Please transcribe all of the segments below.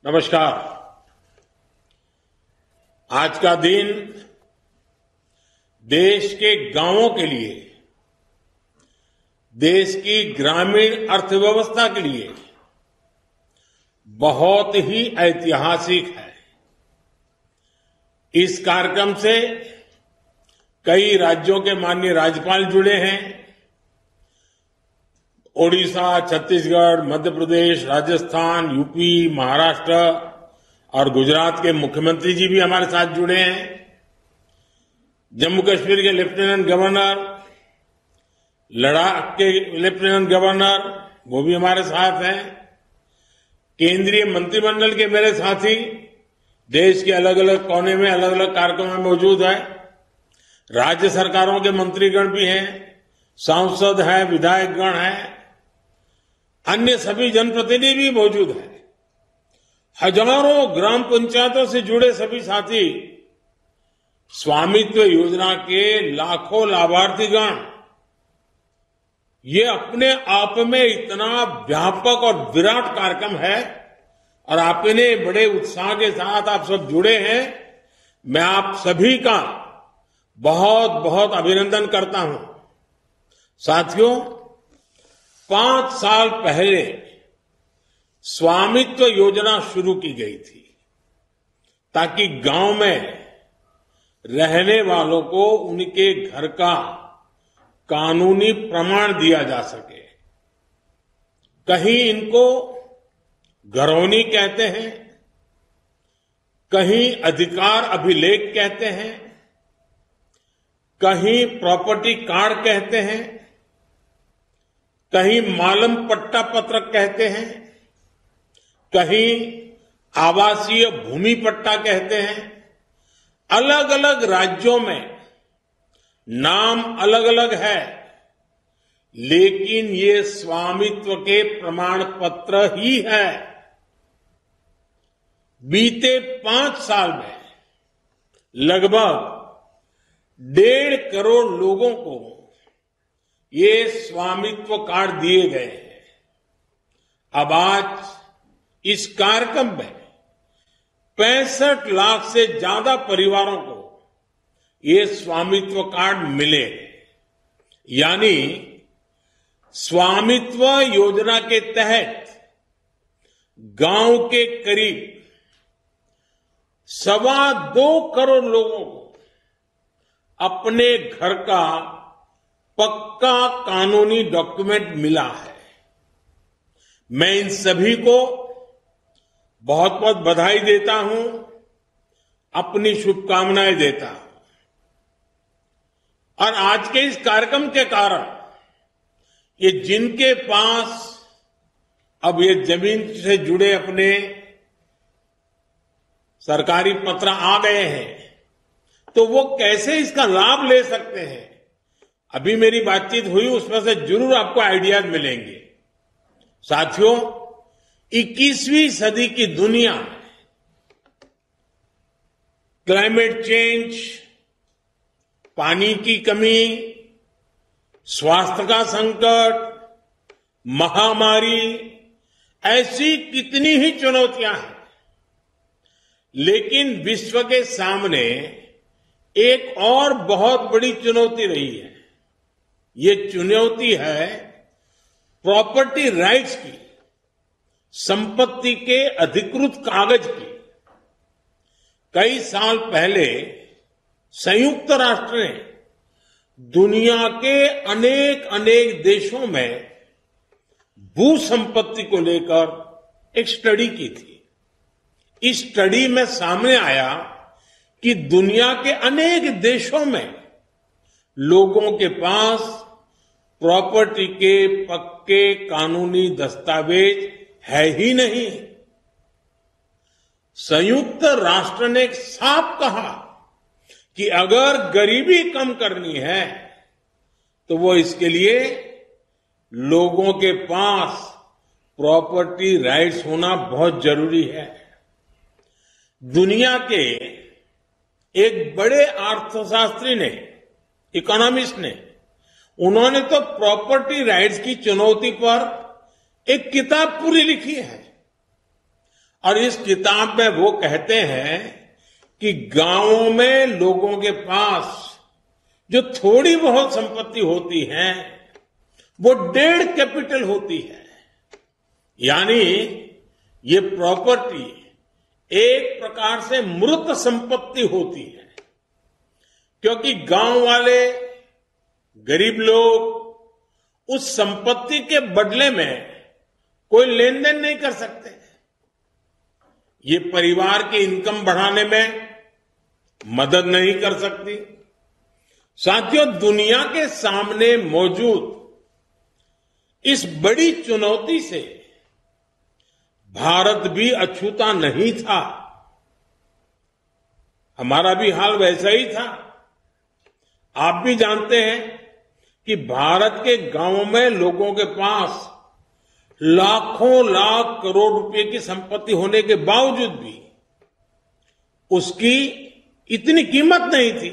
नमस्कार। आज का दिन देश के गांवों के लिए, देश की ग्रामीण अर्थव्यवस्था के लिए बहुत ही ऐतिहासिक है। इस कार्यक्रम से कई राज्यों के माननीय राज्यपाल जुड़े हैं। ओडिशा, छत्तीसगढ़, मध्य प्रदेश, राजस्थान, यूपी, महाराष्ट्र और गुजरात के मुख्यमंत्री जी भी हमारे साथ जुड़े हैं। जम्मू कश्मीर के लेफ्टिनेंट गवर्नर, लद्दाख के लेफ्टिनेंट गवर्नर, वो भी हमारे साथ हैं। केंद्रीय मंत्रिमंडल के मेरे साथी देश के अलग अलग कोने में अलग अलग कार्यक्रमों में मौजूद है। राज्य सरकारों के मंत्रीगण भी हैं, सांसद हैं, विधायकगण हैं, अन्य सभी जनप्रतिनिधि भी मौजूद हैं। हजारों ग्राम पंचायतों से जुड़े सभी साथी, स्वामित्व योजना के लाखों लाभार्थीगण, ये अपने आप में इतना व्यापक और विराट कार्यक्रम है और आपने बड़े उत्साह के साथ आप सब जुड़े हैं। मैं आप सभी का बहुत बहुत अभिनंदन करता हूं। साथियों, 5 साल पहले स्वामित्व योजना शुरू की गई थी ताकि गांव में रहने वालों को उनके घर का कानूनी प्रमाण दिया जा सके। कहीं इनको घरौनी कहते हैं, कहीं अधिकार अभिलेख कहते हैं, कहीं प्रॉपर्टी कार्ड कहते हैं, कहीं मालम पट्टा पत्रक कहते हैं, कहीं आवासीय भूमि पट्टा कहते हैं। अलग अलग राज्यों में नाम अलग अलग है, लेकिन ये स्वामित्व के प्रमाण पत्र ही है। बीते 5 साल में लगभग 1.5 करोड़ लोगों को ये स्वामित्व कार्ड दिए गए हैं। अब आज इस कार्यक्रम में 65 लाख से ज्यादा परिवारों को ये स्वामित्व कार्ड मिले। यानी स्वामित्व योजना के तहत गांव के करीब 2.25 करोड़ लोगों को अपने घर का पक्का कानूनी डॉक्यूमेंट मिला है। मैं इन सभी को बहुत बहुत बधाई देता हूं, अपनी शुभकामनाएं देता हूं। और आज के इस कार्यक्रम के कारण ये जिनके पास अब ये जमीन से जुड़े अपने सरकारी पत्र आ गए हैं, तो वो कैसे इसका लाभ ले सकते हैं। अभी मेरी बातचीत हुई, उसमें से जरूर आपको आइडियाज मिलेंगे। साथियों, 21वीं सदी की दुनिया में क्लाइमेट चेंज, पानी की कमी, स्वास्थ्य का संकट, महामारी, ऐसी कितनी ही चुनौतियां हैं। लेकिन विश्व के सामने एक और बहुत बड़ी चुनौती रही है। ये चुनौती है प्रॉपर्टी राइट्स की, संपत्ति के अधिकृत कागज की। कई साल पहले संयुक्त राष्ट्र ने दुनिया के अनेक देशों में भू संपत्ति को लेकर एक स्टडी की थी। इस स्टडी में सामने आया कि दुनिया के अनेक देशों में लोगों के पास प्रॉपर्टी के पक्के कानूनी दस्तावेज है ही नहीं। संयुक्त राष्ट्र ने साफ कहा कि अगर गरीबी कम करनी है तो वो इसके लिए लोगों के पास प्रॉपर्टी राइट्स होना बहुत जरूरी है। दुनिया के एक बड़े अर्थशास्त्री ने, इकोनॉमिस्ट ने, उन्होंने तो प्रॉपर्टी राइट्स की चुनौती पर एक किताब पूरी लिखी है और इस किताब में वो कहते हैं कि गांवों में लोगों के पास जो थोड़ी बहुत संपत्ति होती है वो 1.5 कैपिटल होती है। यानी ये प्रॉपर्टी एक प्रकार से मृत संपत्ति होती है, क्योंकि गांव वाले गरीब लोग उस संपत्ति के बदले में कोई लेन देन नहीं कर सकते। ये परिवार की इनकम बढ़ाने में मदद नहीं कर सकती। साथियों, दुनिया के सामने मौजूद इस बड़ी चुनौती से भारत भी अछूता नहीं था। हमारा भी हाल वैसा ही था। आप भी जानते हैं कि भारत के गांवों में लोगों के पास लाखों लाख करोड़ रुपए की संपत्ति होने के बावजूद भी उसकी इतनी कीमत नहीं थी।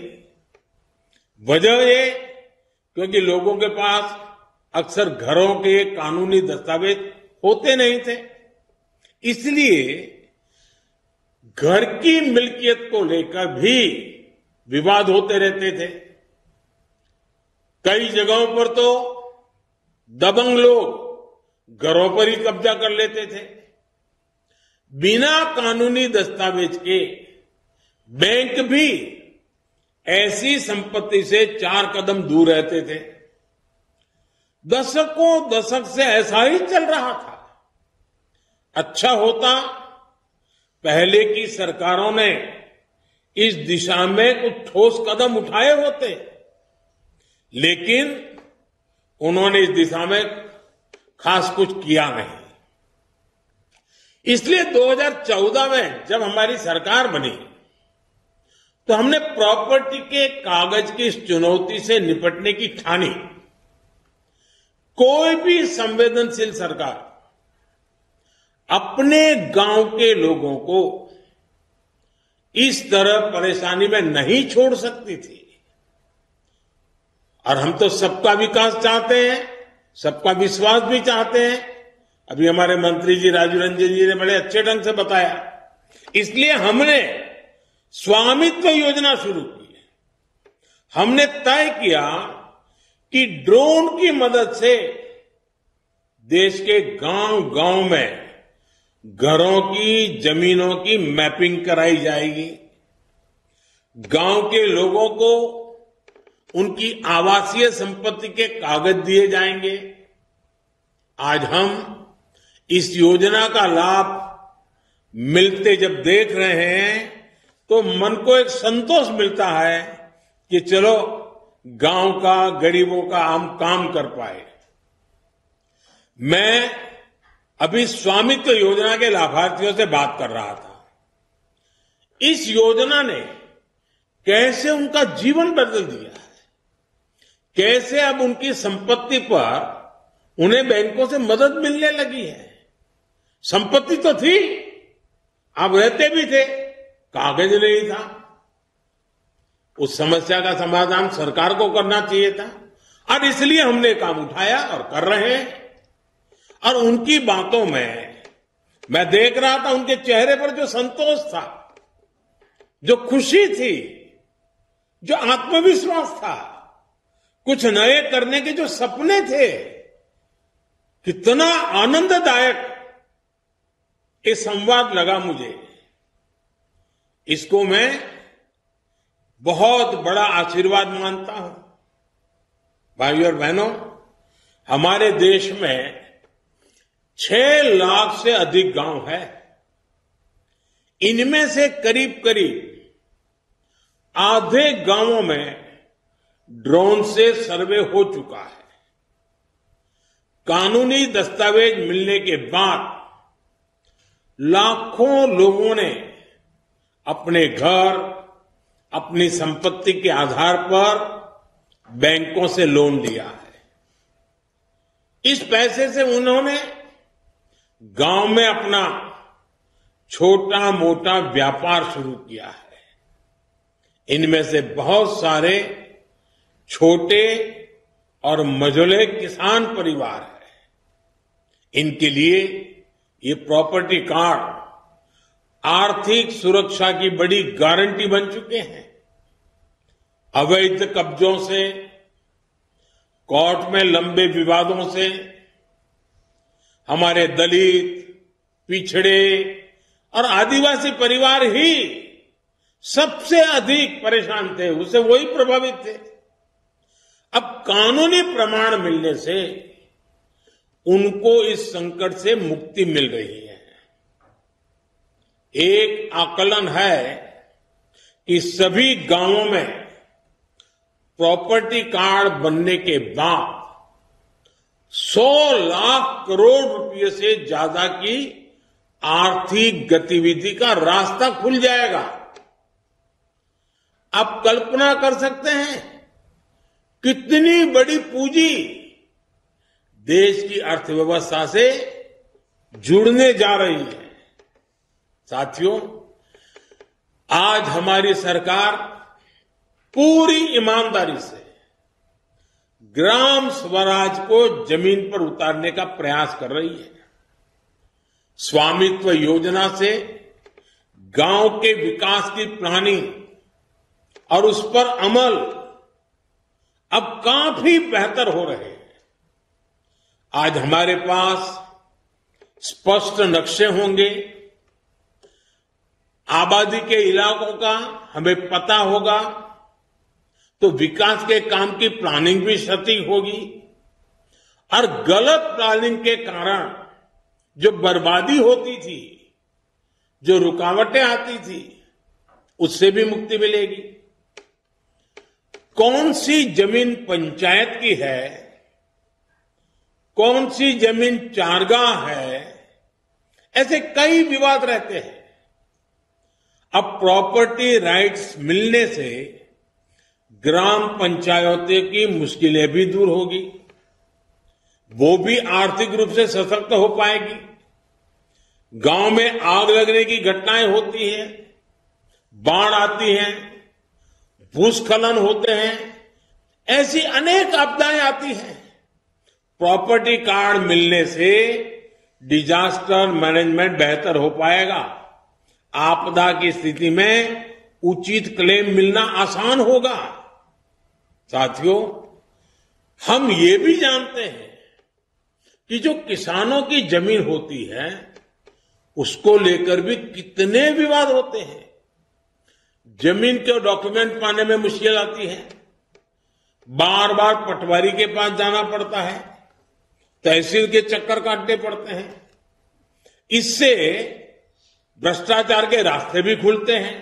वजह ये क्योंकि लोगों के पास अक्सर घरों के कानूनी दस्तावेज होते नहीं थे। इसलिए घर की मिल्कियत को लेकर भी विवाद होते रहते थे। कई जगहों पर तो दबंग लोग घरों पर ही कब्जा कर लेते थे। बिना कानूनी दस्तावेज के बैंक भी ऐसी संपत्ति से 4 कदम दूर रहते थे। दशकों दशक से ऐसा ही चल रहा था। अच्छा होता पहले की सरकारों ने इस दिशा में कुछ ठोस कदम उठाए होते, लेकिन उन्होंने इस दिशा में खास कुछ किया नहीं। इसलिए 2014 में जब हमारी सरकार बनी तो हमने प्रॉपर्टी के कागज की इस चुनौती से निपटने की ठानी। कोई भी संवेदनशील सरकार अपने गांव के लोगों को इस तरह परेशानी में नहीं छोड़ सकती थी। और हम तो सबका विकास चाहते हैं, सबका विश्वास भी चाहते हैं। अभी हमारे मंत्री जी राजू रंजन जी ने बड़े अच्छे ढंग से बताया। इसलिए हमने स्वामित्व योजना शुरू की। हमने तय किया कि ड्रोन की मदद से देश के गांव गांव में घरों की, जमीनों की मैपिंग कराई जाएगी। गांव के लोगों को उनकी आवासीय संपत्ति के कागज दिए जाएंगे। आज हम इस योजना का लाभ मिलते जब देख रहे हैं तो मन को एक संतोष मिलता है कि चलो गांव का, गरीबों का हम काम कर पाए। मैं अभी स्वामित्व योजना के लाभार्थियों से बात कर रहा था। इस योजना ने कैसे उनका जीवन बदल दिया है, कैसे अब उनकी संपत्ति पर उन्हें बैंकों से मदद मिलने लगी है। संपत्ति तो थी, आप रहते भी थे, कागज नहीं था। उस समस्या का समाधान सरकार को करना चाहिए था और इसलिए हमने काम उठाया और कर रहे हैं। और उनकी बातों में मैं देख रहा था, उनके चेहरे पर जो संतोष था, जो खुशी थी, जो आत्मविश्वास था, कुछ नए करने के जो सपने थे, कितना आनंददायक ये संवाद लगा मुझे। इसको मैं बहुत बड़ा आशीर्वाद मानता हूं। भाइयों और बहनों, हमारे देश में 6 लाख से अधिक गांव है। इनमें से करीब करीब आधे गांवों में ड्रोन से सर्वे हो चुका है। कानूनी दस्तावेज मिलने के बाद लाखों लोगों ने अपने घर, अपनी संपत्ति के आधार पर बैंकों से लोन लिया है। इस पैसे से उन्होंने गांव में अपना छोटा मोटा व्यापार शुरू किया है। इनमें से बहुत सारे छोटे और मझोले किसान परिवार हैं। इनके लिए ये प्रॉपर्टी कार्ड आर्थिक सुरक्षा की बड़ी गारंटी बन चुके हैं। अवैध कब्जों से, कोर्ट में लंबे विवादों से हमारे दलित, पिछड़े और आदिवासी परिवार ही सबसे अधिक परेशान थे, उससे वही प्रभावित थे। अब कानूनी प्रमाण मिलने से उनको इस संकट से मुक्ति मिल रही है। एक आकलन है कि सभी गांवों में प्रॉपर्टी कार्ड बनने के बाद 100 लाख करोड़ रुपए से ज्यादा की आर्थिक गतिविधि का रास्ता खुल जाएगा। आप कल्पना कर सकते हैं कितनी बड़ी पूंजी देश की अर्थव्यवस्था से जुड़ने जा रही है। साथियों, आज हमारी सरकार पूरी ईमानदारी से ग्राम स्वराज को जमीन पर उतारने का प्रयास कर रही है। स्वामित्व योजना से गांव के विकास की प्लानिंग और उस पर अमल अब काफी बेहतर हो रहे हैं। आज हमारे पास स्पष्ट नक्शे होंगे, आबादी के इलाकों का हमें पता होगा, तो विकास के काम की प्लानिंग भी सटीक होगी और गलत प्लानिंग के कारण जो बर्बादी होती थी, जो रुकावटें आती थी, उससे भी मुक्ति मिलेगी। कौन सी जमीन पंचायत की है, कौन सी जमीन चारगाह है, ऐसे कई विवाद रहते हैं। अब प्रॉपर्टी राइट्स मिलने से ग्राम पंचायतों की मुश्किलें भी दूर होगी, वो भी आर्थिक रूप से सशक्त हो पाएगी। गांव में आग लगने की घटनाएं होती हैं, बाढ़ आती हैं, भूस्खलन होते हैं, ऐसी अनेक आपदाएं आती हैं। प्रॉपर्टी कार्ड मिलने से डिजास्टर मैनेजमेंट बेहतर हो पाएगा। आपदा की स्थिति में उचित क्लेम मिलना आसान होगा। साथियों, हम ये भी जानते हैं कि जो किसानों की जमीन होती है उसको लेकर भी कितने विवाद होते हैं। जमीन के डॉक्यूमेंट पाने में मुश्किल आती है, बार बार पटवारी के पास जाना पड़ता है, तहसील के चक्कर काटने पड़ते हैं। इससे भ्रष्टाचार के रास्ते भी खुलते हैं।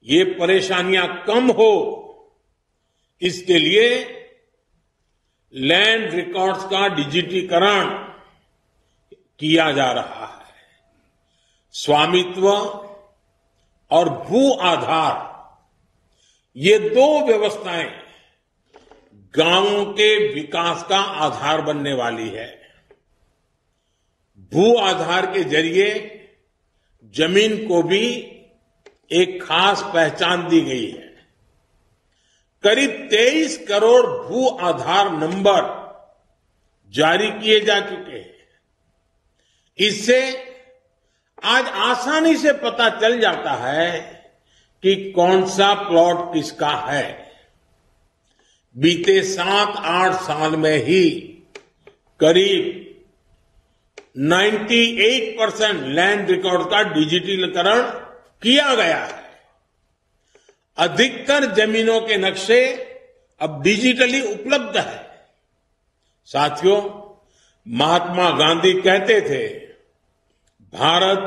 ये परेशानियां कम हो, इसके लिए लैंड रिकॉर्ड्स का डिजिटीकरण किया जा रहा है। स्वामित्व और भू आधार, ये दो व्यवस्थाएं गांवों के विकास का आधार बनने वाली है। भू आधार के जरिए जमीन को भी एक खास पहचान दी गई है। करीब 23 करोड़ भू आधार नंबर जारी किए जा चुके हैं। इससे आज आसानी से पता चल जाता है कि कौन सा प्लॉट किसका है। बीते 7-8 साल में ही करीब 98% लैंड रिकॉर्ड का डिजिटलीकरण किया गया है। अधिकतर जमीनों के नक्शे अब डिजिटली उपलब्ध है। साथियों, महात्मा गांधी कहते थे, भारत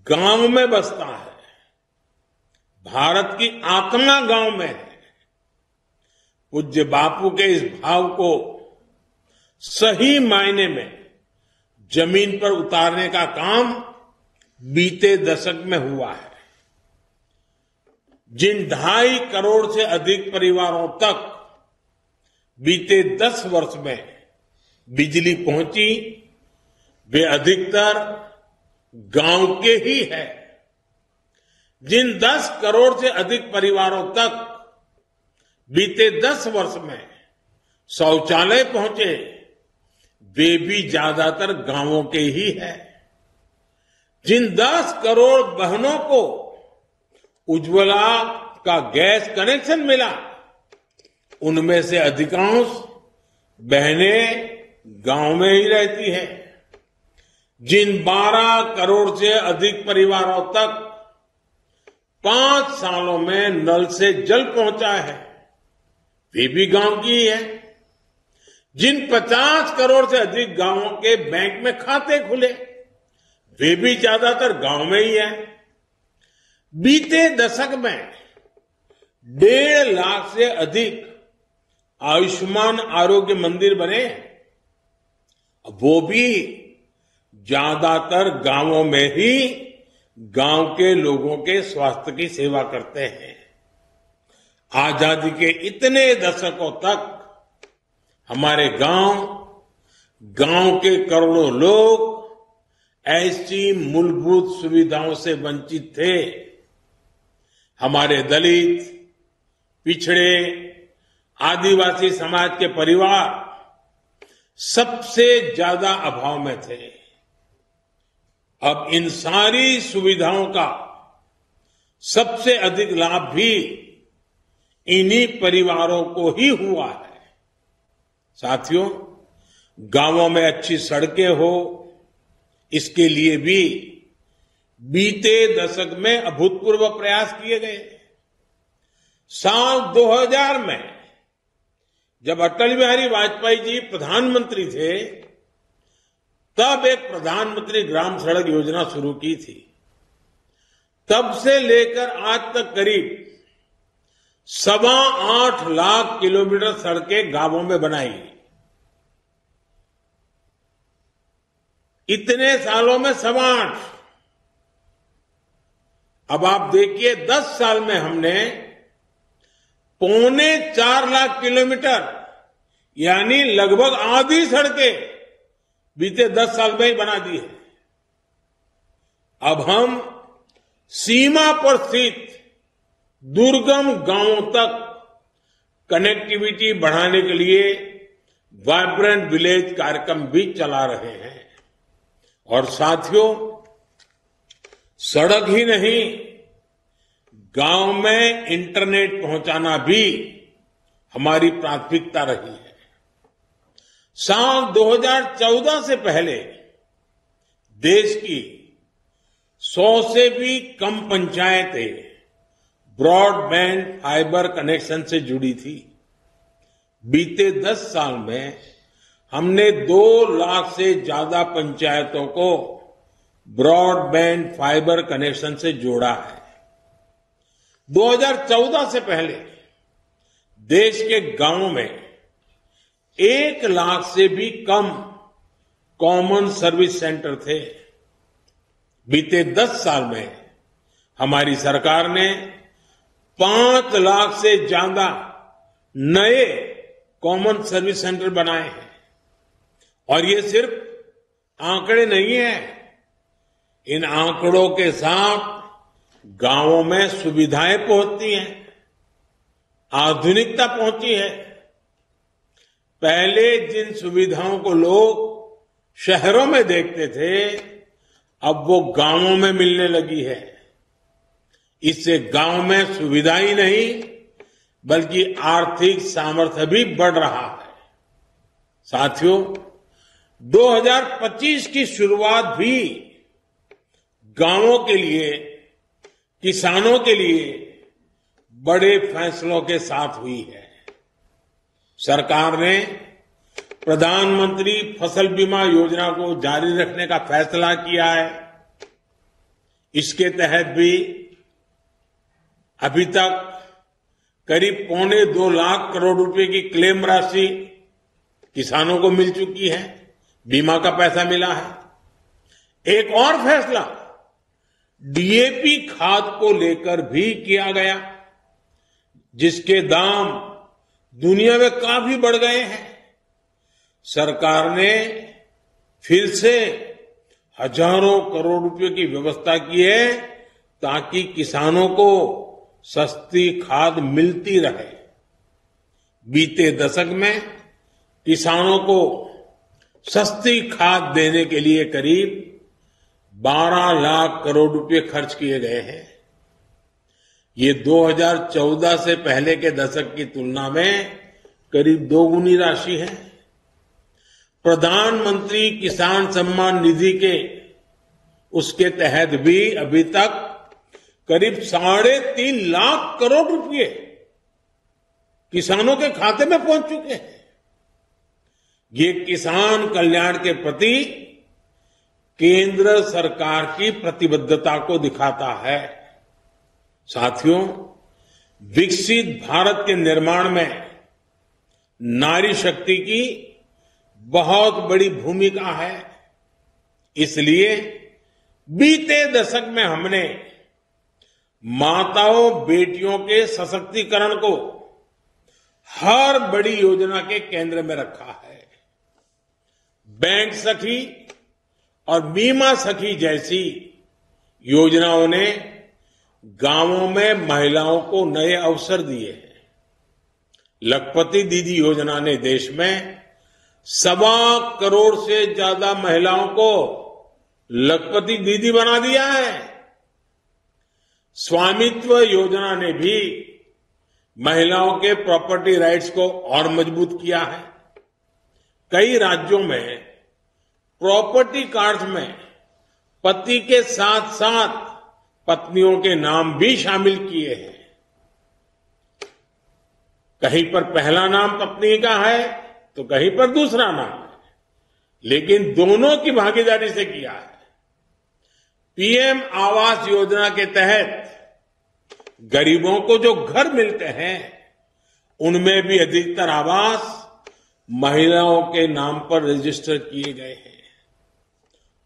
गांव में बसता है, भारत की आत्मा गांव में है। पूज्य बापू के इस भाव को सही मायने में जमीन पर उतारने का काम बीते दशक में हुआ है। जिन 2.5 करोड़ से अधिक परिवारों तक बीते 10 वर्ष में बिजली पहुंची, वे अधिकतर गांव के ही है। जिन 10 करोड़ से अधिक परिवारों तक बीते 10 वर्ष में शौचालय पहुंचे, वे भी ज्यादातर गांवों के ही है। जिन 10 करोड़ बहनों को उज्ज्वला का गैस कनेक्शन मिला, उनमें से अधिकांश बहनें गांव में ही रहती हैं। जिन 12 करोड़ से अधिक परिवारों तक 5 सालों में नल से जल पहुंचा है, वे भी गांव की ही है। जिन 50 करोड़ से अधिक गांवों के बैंक में खाते खुले, वे भी ज्यादातर गांव में ही है। बीते दशक में 1.5 लाख से अधिक आयुष्मान आरोग्य मंदिर बने, वो भी ज्यादातर गांवों में ही गांव के लोगों के स्वास्थ्य की सेवा करते हैं। आजादी के इतने दशकों तक हमारे गांव के करोड़ों लोग ऐसी मूलभूत सुविधाओं से वंचित थे। हमारे दलित, पिछड़े, आदिवासी समाज के परिवार सबसे ज्यादा अभाव में थे। अब इन सारी सुविधाओं का सबसे अधिक लाभ भी इन्हीं परिवारों को ही हुआ है। साथियों, गांवों में अच्छी सड़कें हो, इसके लिए भी बीते दशक में अभूतपूर्व प्रयास किए गए। साल 2000 में जब अटल बिहारी वाजपेयी जी प्रधानमंत्री थे, तब एक प्रधानमंत्री ग्राम सड़क योजना शुरू की थी। तब से लेकर आज तक करीब 8.25 लाख किलोमीटर सड़कें गांवों में बनाई। इतने सालों में 8.25। अब आप देखिए, 10 साल में हमने 3.25 लाख किलोमीटर, यानी लगभग आधी सड़कें बीते 10 साल में ही बना दी है। अब हम सीमा पर स्थित दुर्गम गांवों तक कनेक्टिविटी बढ़ाने के लिए वाइब्रेंट विलेज कार्यक्रम भी चला रहे हैं। और साथियों, सड़क ही नहीं, गांव में इंटरनेट पहुंचाना भी हमारी प्राथमिकता रही है। साल 2014 से पहले देश की 100 से भी कम पंचायतें ब्रॉडबैंड फाइबर कनेक्शन से जुड़ी थी। बीते 10 साल में हमने 2 लाख से ज्यादा पंचायतों को ब्रॉडबैंड फाइबर कनेक्शन से जोड़ा है। 2014 से पहले देश के गांवों में 1 लाख से भी कम कॉमन सर्विस सेंटर थे। बीते 10 साल में हमारी सरकार ने 5 लाख से ज्यादा नए कॉमन सर्विस सेंटर बनाए हैं। और ये सिर्फ आंकड़े नहीं है, इन आंकड़ों के साथ गांवों में सुविधाएं पहुंचती हैं, आधुनिकता पहुंची है। पहले जिन सुविधाओं को लोग शहरों में देखते थे, अब वो गांवों में मिलने लगी है। इससे गांव में सुविधा ही नहीं, बल्कि आर्थिक सामर्थ्य भी बढ़ रहा है। साथियों, 2025 की शुरुआत भी गांवों के लिए, किसानों के लिए बड़े फैसलों के साथ हुई है। सरकार ने प्रधानमंत्री फसल बीमा योजना को जारी रखने का फैसला किया है। इसके तहत भी अभी तक करीब 2.25 लाख करोड़ रुपए की क्लेम राशि किसानों को मिल चुकी है, बीमा का पैसा मिला है। एक और फैसला डीएपी खाद को लेकर भी किया गया, जिसके दाम दुनिया में काफी बढ़ गए हैं। सरकार ने फिर से हजारों करोड़ रुपए की व्यवस्था की है, ताकि किसानों को सस्ती खाद मिलती रहे। बीते दशक में किसानों को सस्ती खाद देने के लिए करीब 12 लाख करोड़ रुपए खर्च किए गए हैं। ये 2014 से पहले के दशक की तुलना में करीब दोगुनी राशि है। प्रधानमंत्री किसान सम्मान निधि के उसके तहत भी अभी तक करीब 3.5 लाख करोड़ रुपए किसानों के खाते में पहुंच चुके हैं। ये किसान कल्याण के प्रति केंद्र सरकार की प्रतिबद्धता को दिखाता है। साथियों, विकसित भारत के निर्माण में नारी शक्ति की बहुत बड़ी भूमिका है। इसलिए बीते दशक में हमने माताओं बेटियों के सशक्तिकरण को हर बड़ी योजना के केंद्र में रखा है। बैंक सखी और बीमा सखी जैसी योजनाओं ने गांवों में महिलाओं को नए अवसर दिए हैं। लखपति दीदी योजना ने देश में 1.25 करोड़ से ज्यादा महिलाओं को लखपति दीदी बना दिया है। स्वामित्व योजना ने भी महिलाओं के प्रॉपर्टी राइट्स को और मजबूत किया है। कई राज्यों में प्रॉपर्टी कार्ड्स में पति के साथ साथ पत्नियों के नाम भी शामिल किए हैं। कहीं पर पहला नाम पत्नी का है तो कहीं पर दूसरा नाम है, लेकिन दोनों की भागीदारी से किया है। पीएम आवास योजना के तहत गरीबों को जो घर मिलते हैं उनमें भी अधिकतर आवास महिलाओं के नाम पर रजिस्टर किए गए हैं।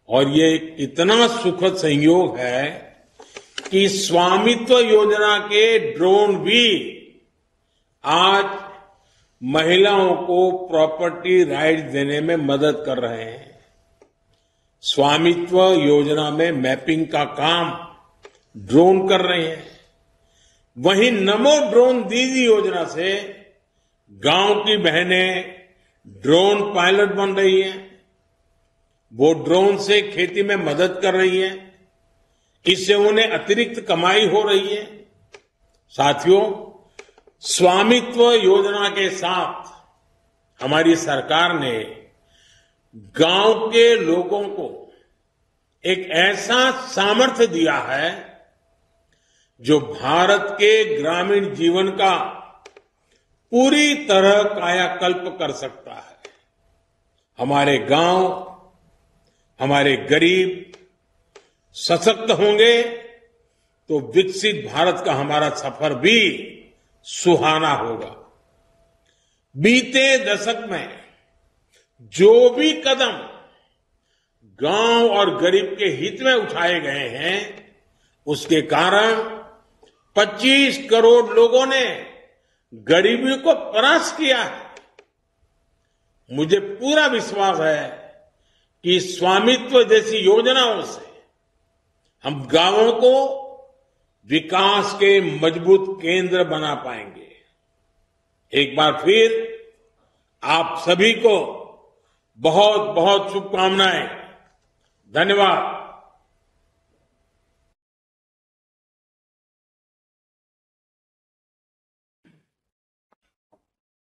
और ये इतना सुखद संयोग है कि स्वामित्व योजना के ड्रोन भी आज महिलाओं को प्रॉपर्टी राइट्स देने में मदद कर रहे हैं। स्वामित्व योजना में मैपिंग का काम ड्रोन कर रहे हैं। वहीं नमो ड्रोन दीदी योजना से गांव की बहनें ड्रोन पायलट बन रही हैं। वो ड्रोन से खेती में मदद कर रही हैं। इससे उन्हें अतिरिक्त कमाई हो रही है। साथियों, स्वामित्व योजना के साथ हमारी सरकार ने गांव के लोगों को एक ऐसा सामर्थ्य दिया है जो भारत के ग्रामीण जीवन का पूरी तरह कायाकल्प कर सकता है। हमारे गांव, हमारे गरीब सशक्त होंगे तो विकसित भारत का हमारा सफर भी सुहाना होगा। बीते दशक में जो भी कदम गांव और गरीब के हित में उठाए गए हैं, उसके कारण 25 करोड़ लोगों ने गरीबी को परास्त किया है। मुझे पूरा विश्वास है कि स्वामित्व जैसी योजनाओं से हम गांवों को विकास के मजबूत केंद्र बना पाएंगे। एक बार फिर आप सभी को बहुत बहुत शुभकामनाएं। धन्यवाद।